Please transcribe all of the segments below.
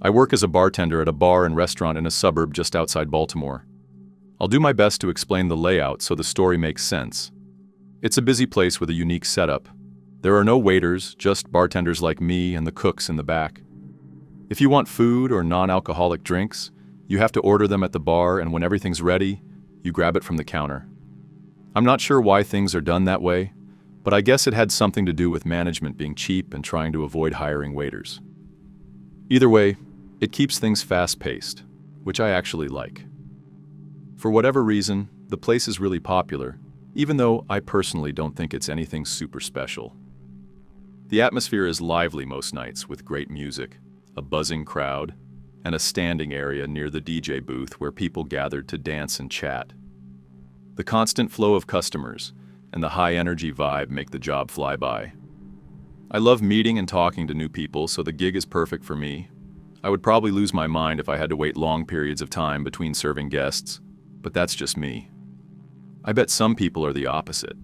I work as a bartender at a bar and restaurant in a suburb just outside Baltimore. I'll do my best to explain the layout so the story makes sense. It's a busy place with a unique setup. There are no waiters, just bartenders like me and the cooks in the back. If you want food or non-alcoholic drinks, you have to order them at the bar, and when everything's ready, you grab it from the counter. I'm not sure why things are done that way, but I guess it had something to do with management being cheap and trying to avoid hiring waiters. Either way, it keeps things fast-paced, which I actually like. For whatever reason, the place is really popular, even though I personally don't think it's anything super special. The atmosphere is lively most nights, with great music, a buzzing crowd, and a standing area near the DJ booth where people gathered to dance and chat. The constant flow of customers and the high-energy vibe make the job fly by. I love meeting and talking to new people, so the gig is perfect for me. I would probably lose my mind if I had to wait long periods of time between serving guests, but that's just me. I bet some people are the opposite.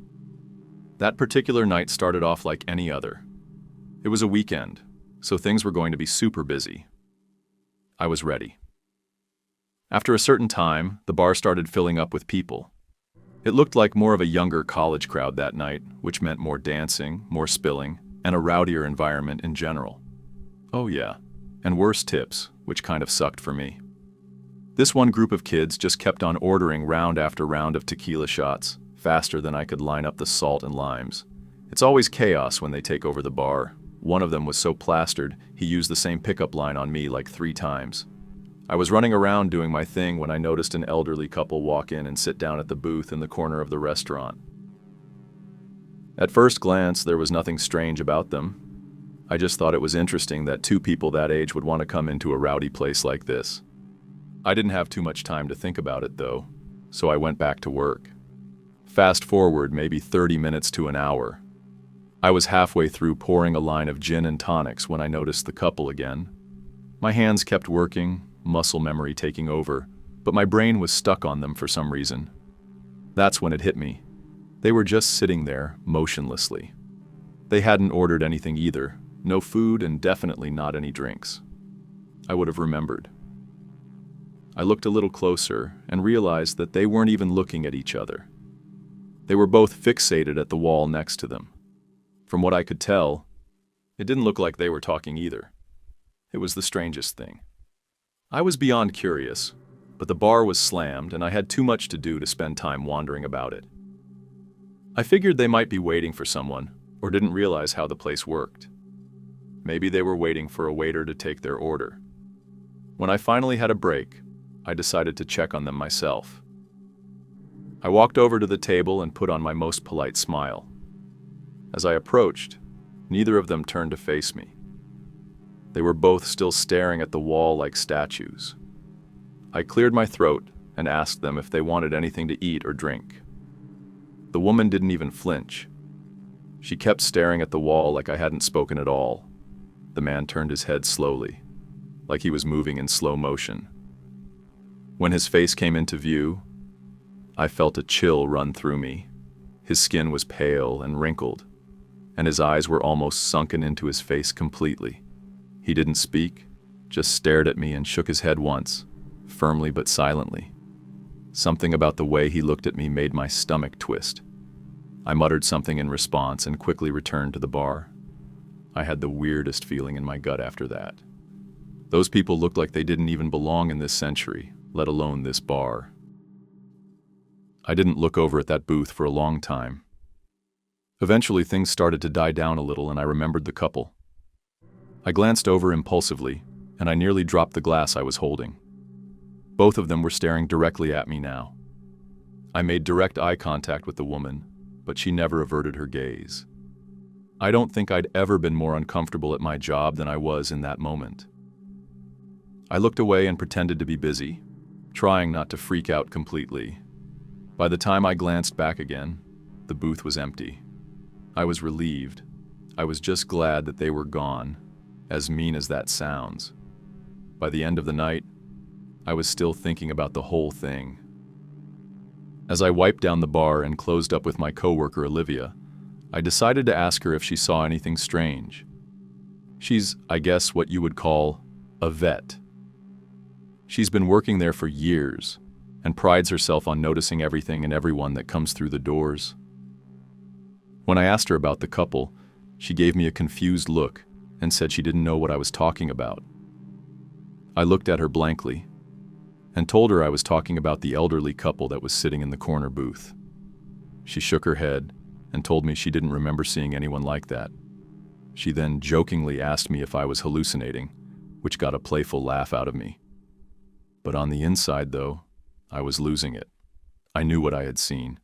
That particular night started off like any other. It was a weekend, so things were going to be super busy. I was ready. After a certain time, the bar started filling up with people. It looked like more of a younger college crowd that night, which meant more dancing, more spilling, and a rowdier environment in general. Oh yeah, and worse tips, which kind of sucked for me. This one group of kids just kept on ordering round after round of tequila shots, faster than I could line up the salt and limes. It's always chaos when they take over the bar. One of them was so plastered, he used the same pickup line on me like 3 times. I was running around doing my thing when I noticed an elderly couple walk in and sit down at the booth in the corner of the restaurant. At first glance, there was nothing strange about them. I just thought it was interesting that 2 people that age would want to come into a rowdy place like this. I didn't have too much time to think about it though, so I went back to work. Fast forward maybe 30 minutes to an hour. I was halfway through pouring a line of gin and tonics when I noticed the couple again. My hands kept working, muscle memory taking over, but my brain was stuck on them for some reason. That's when it hit me. They were just sitting there, motionlessly. They hadn't ordered anything either, no food and definitely not any drinks. I would have remembered. I looked a little closer and realized that they weren't even looking at each other. They were both fixated at the wall next to them. From what I could tell, it didn't look like they were talking either. It was the strangest thing. I was beyond curious, but the bar was slammed and I had too much to do to spend time wandering about it. I figured they might be waiting for someone, or didn't realize how the place worked. Maybe they were waiting for a waiter to take their order. When I finally had a break, I decided to check on them myself. I walked over to the table and put on my most polite smile. As I approached, neither of them turned to face me. They were both still staring at the wall like statues. I cleared my throat and asked them if they wanted anything to eat or drink. The woman didn't even flinch. She kept staring at the wall like I hadn't spoken at all. The man turned his head slowly, like he was moving in slow motion. When his face came into view, I felt a chill run through me. His skin was pale and wrinkled, and his eyes were almost sunken into his face completely. He didn't speak, just stared at me and shook his head once, firmly but silently. Something about the way he looked at me made my stomach twist. I muttered something in response and quickly returned to the bar. I had the weirdest feeling in my gut after that. Those people looked like they didn't even belong in this century, let alone this bar. I didn't look over at that booth for a long time. Eventually things started to die down a little and I remembered the couple. I glanced over impulsively, and I nearly dropped the glass I was holding. Both of them were staring directly at me now. I made direct eye contact with the woman, but she never averted her gaze. I don't think I'd ever been more uncomfortable at my job than I was in that moment. I looked away and pretended to be busy, trying not to freak out completely. By the time I glanced back again, the booth was empty. I was relieved. I was just glad that they were gone, as mean as that sounds. By the end of the night, I was still thinking about the whole thing. As I wiped down the bar and closed up with my coworker Olivia, I decided to ask her if she saw anything strange. She's, I guess, what you would call A vet. She's been working there for years and prides herself on noticing everything and everyone that comes through the doors. When I asked her about the couple, she gave me a confused look and said she didn't know what I was talking about. I looked at her blankly and told her I was talking about the elderly couple that was sitting in the corner booth. She shook her head and told me she didn't remember seeing anyone like that. She then jokingly asked me if I was hallucinating, which got a playful laugh out of me. But on the inside, though, I was losing it. I knew what I had seen.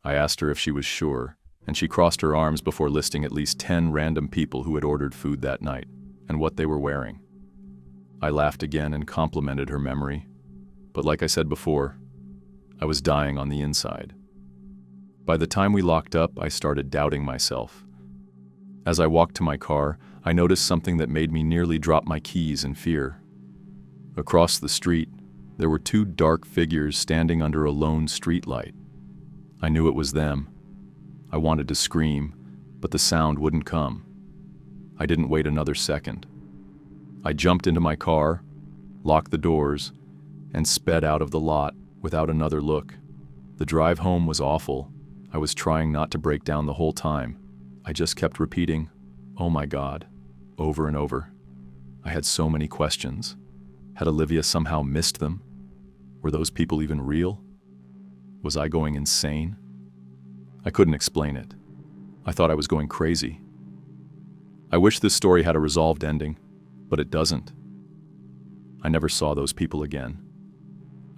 I asked her if she was sure, and she crossed her arms before listing at least 10 random people who had ordered food that night and what they were wearing. I laughed again and complimented her memory, but like I said before, I was dying on the inside. By the time we locked up, I started doubting myself. As I walked to my car, I noticed something that made me nearly drop my keys in fear. Across the street, there were 2 dark figures standing under a lone streetlight. I knew it was them. I wanted to scream, but the sound wouldn't come. I didn't wait another second. I jumped into my car, locked the doors, and sped out of the lot without another look. The drive home was awful. I was trying not to break down the whole time. I just kept repeating, "Oh my God," over and over. I had so many questions. Had Olivia somehow missed them? Were those people even real? Was I going insane? I couldn't explain it. I thought I was going crazy. I wish this story had a resolved ending, but it doesn't. I never saw those people again.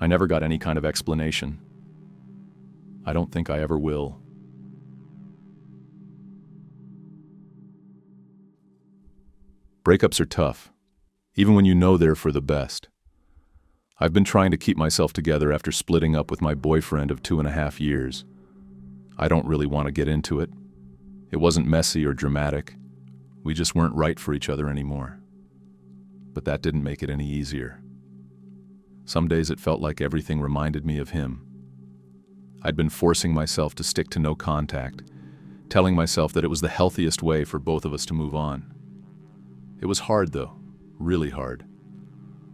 I never got any kind of explanation. I don't think I ever will. Breakups are tough, even when you know they're for the best. I've been trying to keep myself together after splitting up with my boyfriend of 2.5 years. I don't really want to get into it. It wasn't messy or dramatic. We just weren't right for each other anymore. But that didn't make it any easier. Some days it felt like everything reminded me of him. I'd been forcing myself to stick to no contact, telling myself that it was the healthiest way for both of us to move on. It was hard though, really hard.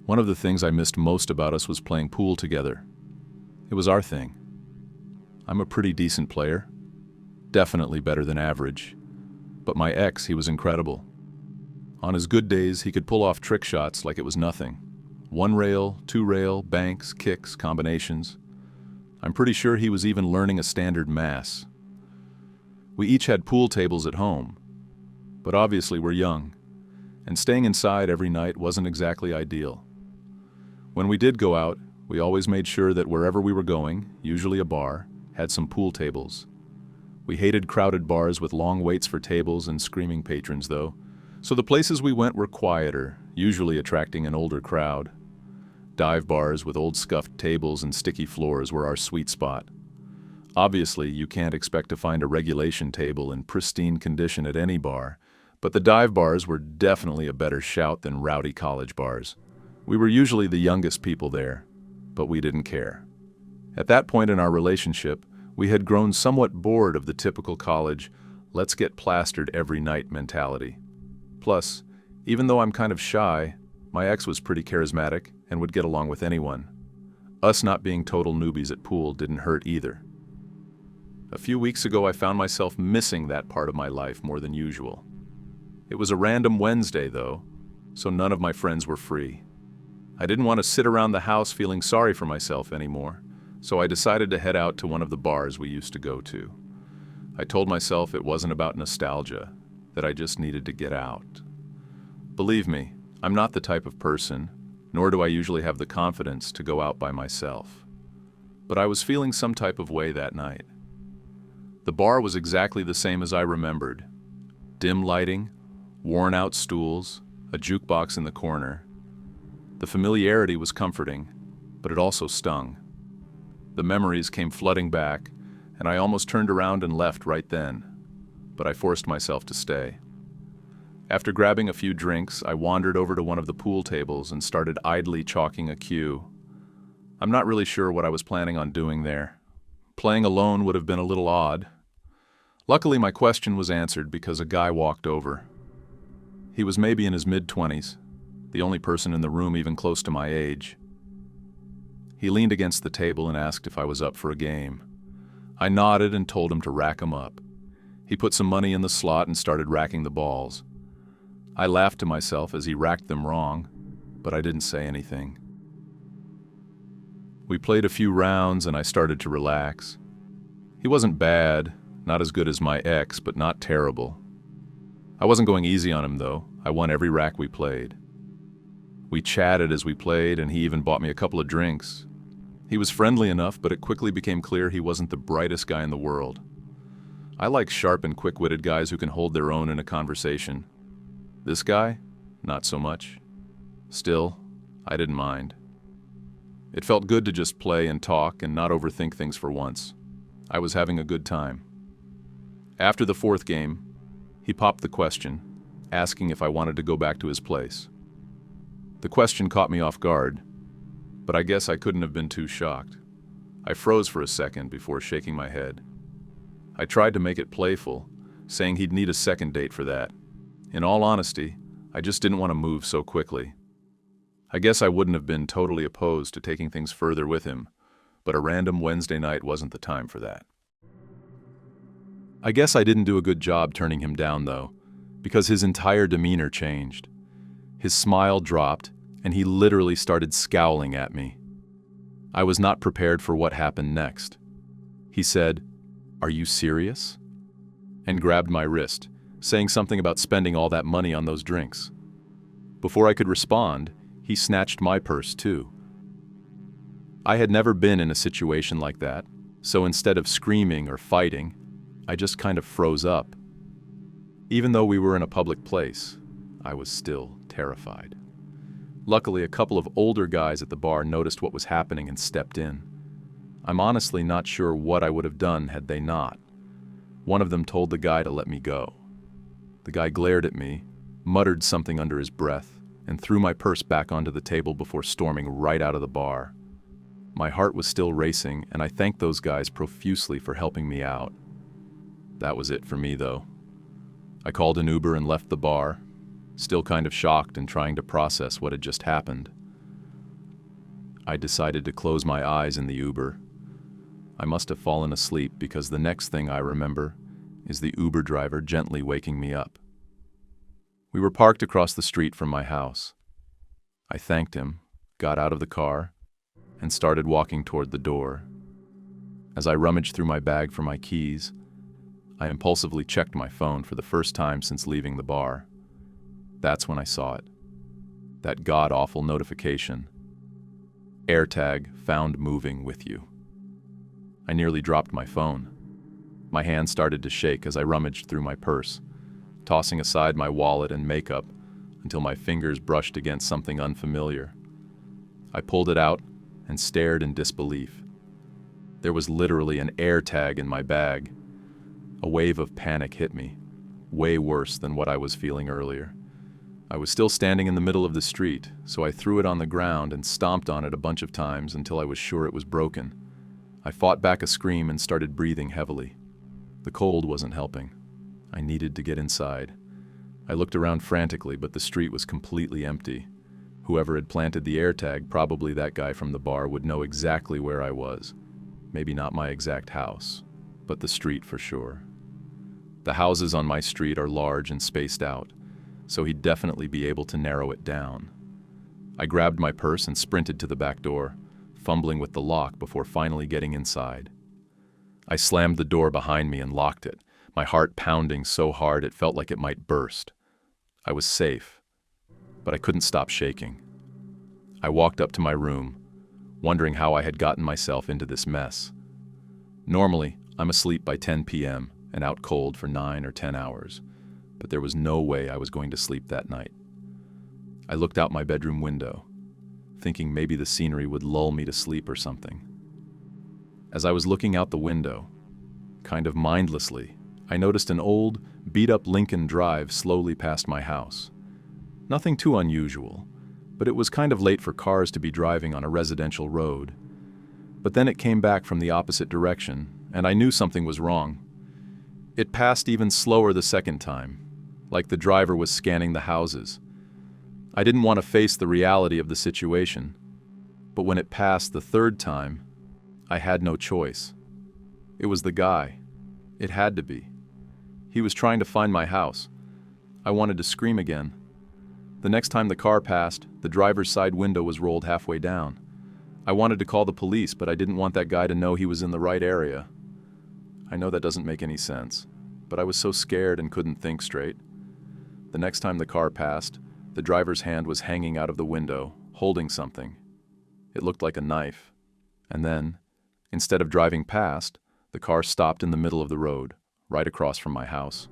One of the things I missed most about us was playing pool together. It was our thing. I'm a pretty decent player, definitely better than average, but my ex, he was incredible. On his good days, he could pull off trick shots like it was nothing. 1 rail, 2 rail, banks, kicks, combinations. I'm pretty sure he was even learning a standard mass. We each had pool tables at home, but obviously we're young, and staying inside every night wasn't exactly ideal. When we did go out, we always made sure that wherever we were going, usually a bar, had some pool tables. We hated crowded bars with long waits for tables and screaming patrons though, so the places we went were quieter, usually attracting an older crowd. Dive bars with old scuffed tables and sticky floors were our sweet spot. Obviously, you can't expect to find a regulation table in pristine condition at any bar, but the dive bars were definitely a better shout than rowdy college bars. We were usually the youngest people there, but we didn't care. At that point in our relationship, we had grown somewhat bored of the typical college, let's get plastered every night mentality. Plus, even though I'm kind of shy, my ex was pretty charismatic and would get along with anyone. Us not being total newbies at pool didn't hurt either. A few weeks ago, I found myself missing that part of my life more than usual. It was a random Wednesday, though, so none of my friends were free. I didn't want to sit around the house feeling sorry for myself anymore, so I decided to head out to one of the bars we used to go to. I told myself it wasn't about nostalgia, that I just needed to get out. Believe me, I'm not the type of person, nor do I usually have the confidence to go out by myself. But I was feeling some type of way that night. The bar was exactly the same as I remembered. Dim lighting, worn-out stools, a jukebox in the corner. The familiarity was comforting, but it also stung. The memories came flooding back, and I almost turned around and left right then, but I forced myself to stay. After grabbing a few drinks, I wandered over to one of the pool tables and started idly chalking a cue. I'm not really sure what I was planning on doing there. Playing alone would have been a little odd. Luckily, my question was answered because a guy walked over. He was maybe in his mid-20s, the only person in the room even close to my age. He leaned against the table and asked if I was up for a game. I nodded and told him to rack 'em up. He put some money in the slot and started racking the balls. I laughed to myself as he racked them wrong, but I didn't say anything. We played a few rounds and I started to relax. He wasn't bad, not as good as my ex, but not terrible. I wasn't going easy on him though. I won every rack we played. We chatted as we played and he even bought me a couple of drinks. He was friendly enough, but it quickly became clear he wasn't the brightest guy in the world. I like sharp and quick-witted guys who can hold their own in a conversation. This guy? Not so much. Still, I didn't mind. It felt good to just play and talk and not overthink things for once. I was having a good time. After the fourth game, he popped the question, asking if I wanted to go back to his place. The question caught me off guard, but I guess I couldn't have been too shocked. I froze for a second before shaking my head. I tried to make it playful, saying he'd need a second date for that. In all honesty, I just didn't want to move so quickly. I guess I wouldn't have been totally opposed to taking things further with him, but a random Wednesday night wasn't the time for that. I guess I didn't do a good job turning him down though, because his entire demeanor changed. His smile dropped, and he literally started scowling at me. I was not prepared for what happened next. He said, "Are you serious?" and grabbed my wrist, saying something about spending all that money on those drinks. Before I could respond, he snatched my purse too. I had never been in a situation like that, so instead of screaming or fighting, I just kind of froze up. Even though we were in a public place, I was still terrified. Luckily, a couple of older guys at the bar noticed what was happening and stepped in. I'm honestly not sure what I would have done had they not. One of them told the guy to let me go. The guy glared at me, muttered something under his breath, and threw my purse back onto the table before storming right out of the bar. My heart was still racing, and I thanked those guys profusely for helping me out. That was it for me, though. I called an Uber and left the bar, still kind of shocked and trying to process what had just happened. I decided to close my eyes in the Uber. I must have fallen asleep because the next thing I remember is the Uber driver gently waking me up. We were parked across the street from my house. I thanked him, got out of the car, and started walking toward the door. As I rummaged through my bag for my keys, I impulsively checked my phone for the first time since leaving the bar. That's when I saw it. That god-awful notification. AirTag found moving with you. I nearly dropped my phone. My hand started to shake as I rummaged through my purse, tossing aside my wallet and makeup until my fingers brushed against something unfamiliar. I pulled it out and stared in disbelief. There was literally an AirTag in my bag. A wave of panic hit me, way worse than what I was feeling earlier. I was still standing in the middle of the street, so I threw it on the ground and stomped on it a bunch of times until I was sure it was broken. I fought back a scream and started breathing heavily. The cold wasn't helping. I needed to get inside. I looked around frantically, but the street was completely empty. Whoever had planted the AirTag, probably that guy from the bar, would know exactly where I was. Maybe not my exact house, but the street for sure. The houses on my street are large and spaced out, so he'd definitely be able to narrow it down. I grabbed my purse and sprinted to the back door, fumbling with the lock before finally getting inside. I slammed the door behind me and locked it, my heart pounding so hard it felt like it might burst. I was safe, but I couldn't stop shaking. I walked up to my room, wondering how I had gotten myself into this mess. Normally, I'm asleep by 10 p.m. and out cold for 9 or 10 hours, but there was no way I was going to sleep that night. I looked out my bedroom window, thinking maybe the scenery would lull me to sleep or something. As I was looking out the window, kind of mindlessly, I noticed an old, beat-up Lincoln Drive slowly past my house. Nothing too unusual, but it was kind of late for cars to be driving on a residential road. But then it came back from the opposite direction, and I knew something was wrong. It passed even slower the second time, like the driver was scanning the houses. I didn't want to face the reality of the situation, but when it passed the third time, I had no choice. It was the guy. It had to be. He was trying to find my house. I wanted to scream again. The next time the car passed, the driver's side window was rolled halfway down. I wanted to call the police, but I didn't want that guy to know he was in the right area. I know that doesn't make any sense, but I was so scared and couldn't think straight. The next time the car passed, the driver's hand was hanging out of the window, holding something. It looked like a knife. And then, instead of driving past, the car stopped in the middle of the road, right across from my house.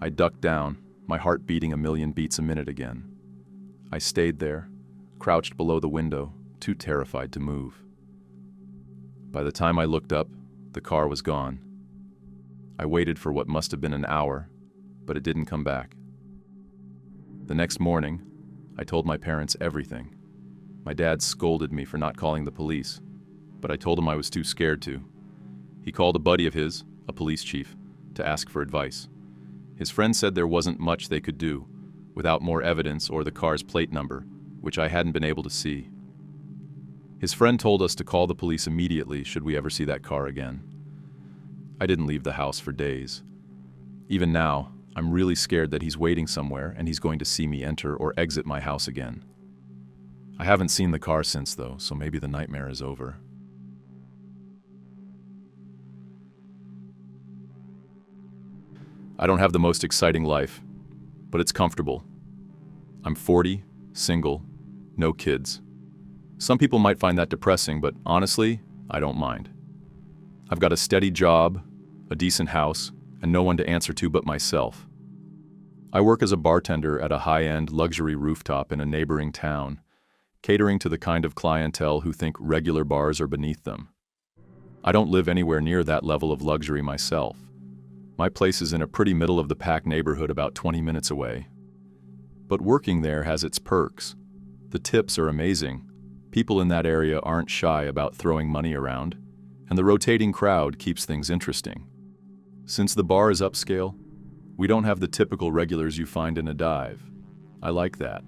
I ducked down, my heart beating a million beats a minute again. I stayed there, crouched below the window, too terrified to move. By the time I looked up, the car was gone. I waited for what must have been an hour, but it didn't come back. The next morning, I told my parents everything. My dad scolded me for not calling the police, but I told him I was too scared to. He called a buddy of his, a police chief, to ask for advice. His friend said there wasn't much they could do, without more evidence or the car's plate number, which I hadn't been able to see. His friend told us to call the police immediately should we ever see that car again. I didn't leave the house for days. Even now, I'm really scared that he's waiting somewhere and he's going to see me enter or exit my house again. I haven't seen the car since though, so maybe the nightmare is over. I don't have the most exciting life, but it's comfortable. I'm 40, single, no kids. Some people might find that depressing, but honestly, I don't mind. I've got a steady job, a decent house, and no one to answer to but myself. I work as a bartender at a high-end luxury rooftop in a neighboring town, catering to the kind of clientele who think regular bars are beneath them. I don't live anywhere near that level of luxury myself. My place is in a pretty middle-of-the-pack neighborhood about 20 minutes away. But working there has its perks. The tips are amazing. People in that area aren't shy about throwing money around, and the rotating crowd keeps things interesting. Since the bar is upscale, we don't have the typical regulars you find in a dive. I like that.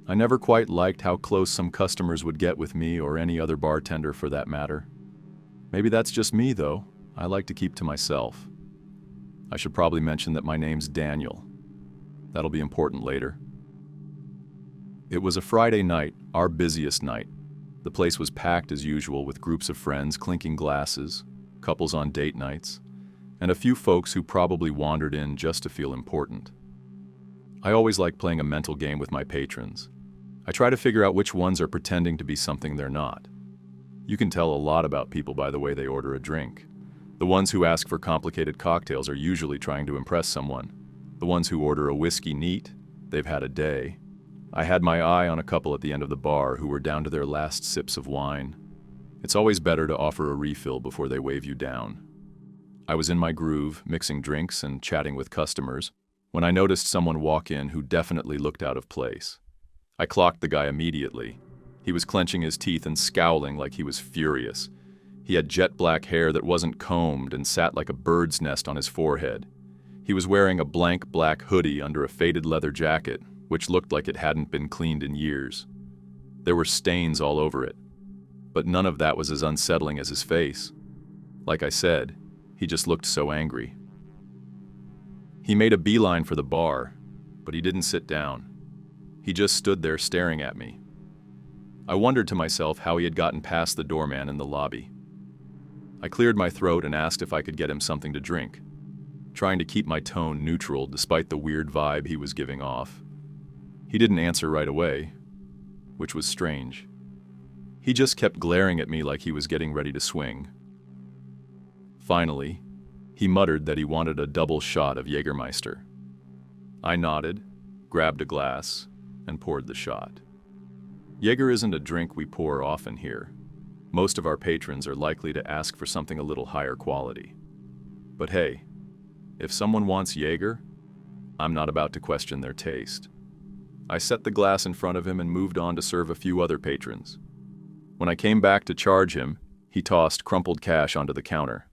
I never quite liked how close some customers would get with me or any other bartender for that matter. Maybe that's just me, though. I like to keep to myself. I should probably mention that my name's Daniel. That'll be important later. It was a Friday night, our busiest night. The place was packed as usual with groups of friends clinking glasses, couples on date nights, and a few folks who probably wandered in just to feel important. I always like playing a mental game with my patrons. I try to figure out which ones are pretending to be something they're not. You can tell a lot about people by the way they order a drink. The ones who ask for complicated cocktails are usually trying to impress someone. The ones who order a whiskey neat, they've had a day. I had my eye on a couple at the end of the bar who were down to their last sips of wine. It's always better to offer a refill before they wave you down. I was in my groove, mixing drinks and chatting with customers, when I noticed someone walk in who definitely looked out of place. I clocked the guy immediately. He was clenching his teeth and scowling like he was furious. He had jet black hair that wasn't combed and sat like a bird's nest on his forehead. He was wearing a blank black hoodie under a faded leather jacket, which looked like it hadn't been cleaned in years. There were stains all over it, but none of that was as unsettling as his face. Like I said, he just looked so angry. He made a beeline for the bar, but he didn't sit down. He just stood there staring at me. I wondered to myself how he had gotten past the doorman in the lobby. I cleared my throat and asked if I could get him something to drink, trying to keep my tone neutral despite the weird vibe he was giving off. He didn't answer right away, which was strange. He just kept glaring at me like he was getting ready to swing. Finally, he muttered that he wanted a double shot of Jägermeister. I nodded, grabbed a glass, and poured the shot. Jaeger isn't a drink we pour often here. Most of our patrons are likely to ask for something a little higher quality. But hey, if someone wants Jaeger, I'm not about to question their taste. I set the glass in front of him and moved on to serve a few other patrons. When I came back to charge him, he tossed crumpled cash onto the counter.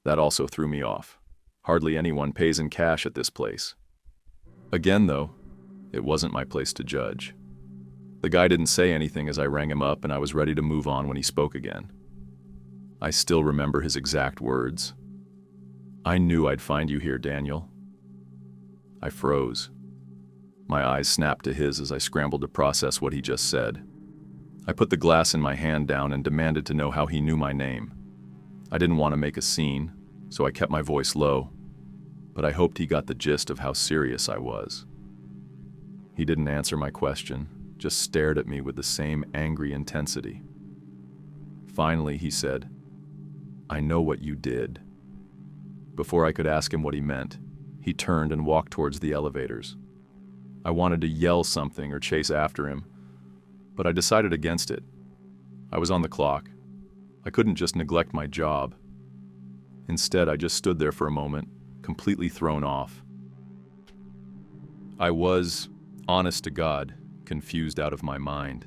That also threw me off. Hardly anyone pays in cash at this place. Again though, It wasn't my place to judge. The guy didn't say anything as I rang him up, and I was ready to move on when he spoke again. I still remember his exact words. "I knew I'd find you here, Daniel." I froze. My eyes snapped to his as I scrambled to process what he just said. I put the glass in my hand down and demanded to know how he knew my name. I didn't want to make a scene, so I kept my voice low, but I hoped he got the gist of how serious I was. He didn't answer my question, just stared at me with the same angry intensity. Finally, he said, "I know what you did." Before I could ask him what he meant, he turned and walked towards the elevators. I wanted to yell something or chase after him, but I decided against it. I was on the clock. I couldn't just neglect my job. Instead, I just stood there for a moment, completely thrown off. I was, honest to God, confused out of my mind.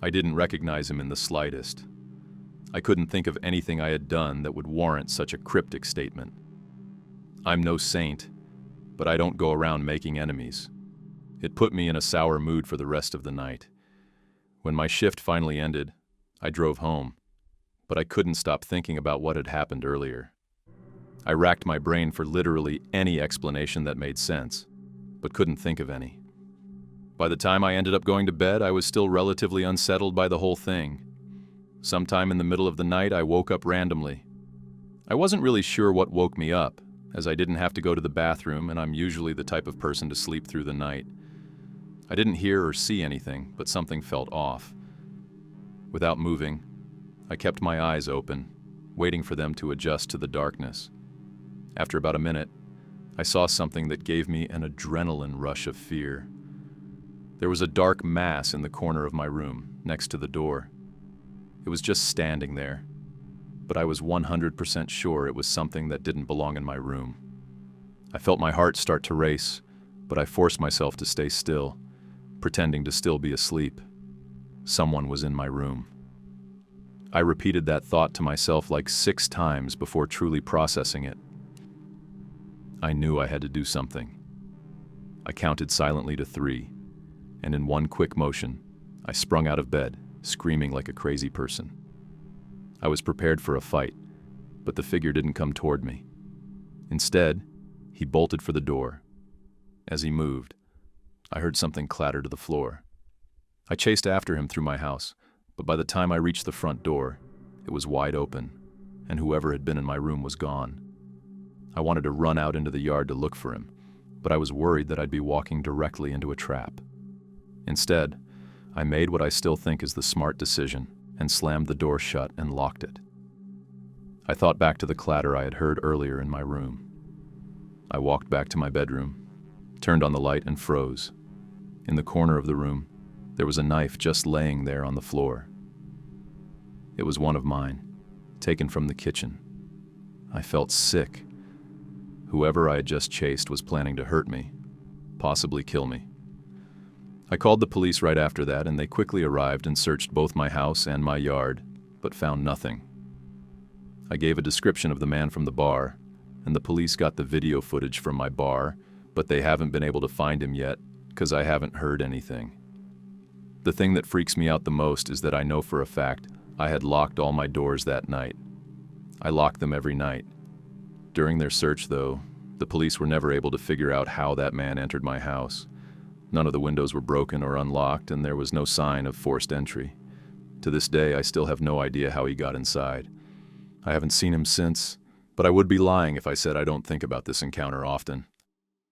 I didn't recognize him in the slightest. I couldn't think of anything I had done that would warrant such a cryptic statement. I'm no saint, but I don't go around making enemies. It put me in a sour mood for the rest of the night. When my shift finally ended, I drove home, but I couldn't stop thinking about what had happened earlier. I racked my brain for literally any explanation that made sense, but couldn't think of any. By the time I ended up going to bed, I was still relatively unsettled by the whole thing. Sometime in the middle of the night, I woke up randomly. I wasn't really sure what woke me up, as I didn't have to go to the bathroom, and I'm usually the type of person to sleep through the night. I didn't hear or see anything, but something felt off. Without moving, I kept my eyes open, waiting for them to adjust to the darkness. After about a minute, I saw something that gave me an adrenaline rush of fear. There was a dark mass in the corner of my room, next to the door. It was just standing there, but I was 100% sure it was something that didn't belong in my room. I felt my heart start to race, but I forced myself to stay still, pretending to still be asleep. Someone was in my room. I repeated that thought to myself like 6 times before truly processing it. I knew I had to do something. I counted silently to 3, and in one quick motion, I sprung out of bed, screaming like a crazy person. I was prepared for a fight, but the figure didn't come toward me. Instead, he bolted for the door. As he moved, I heard something clatter to the floor. I chased after him through my house, but by the time I reached the front door, it was wide open, and whoever had been in my room was gone. I wanted to run out into the yard to look for him, but I was worried that I'd be walking directly into a trap. Instead, I made what I still think is the smart decision and slammed the door shut and locked it. I thought back to the clatter I had heard earlier in my room. I walked back to my bedroom, turned on the light, and froze. In the corner of the room, there was a knife just laying there on the floor. It was one of mine, taken from the kitchen. I felt sick. Whoever I had just chased was planning to hurt me, possibly kill me. I called the police right after that, and they quickly arrived and searched both my house and my yard, but found nothing. I gave a description of the man from the bar, and the police got the video footage from my bar, but they haven't been able to find him yet because I haven't heard anything. The thing that freaks me out the most is that I know for a fact I had locked all my doors that night. I locked them every night. During their search, though, the police were never able to figure out how that man entered my house. None of the windows were broken or unlocked, and there was no sign of forced entry. To this day, I still have no idea how he got inside. I haven't seen him since, but I would be lying if I said I don't think about this encounter often.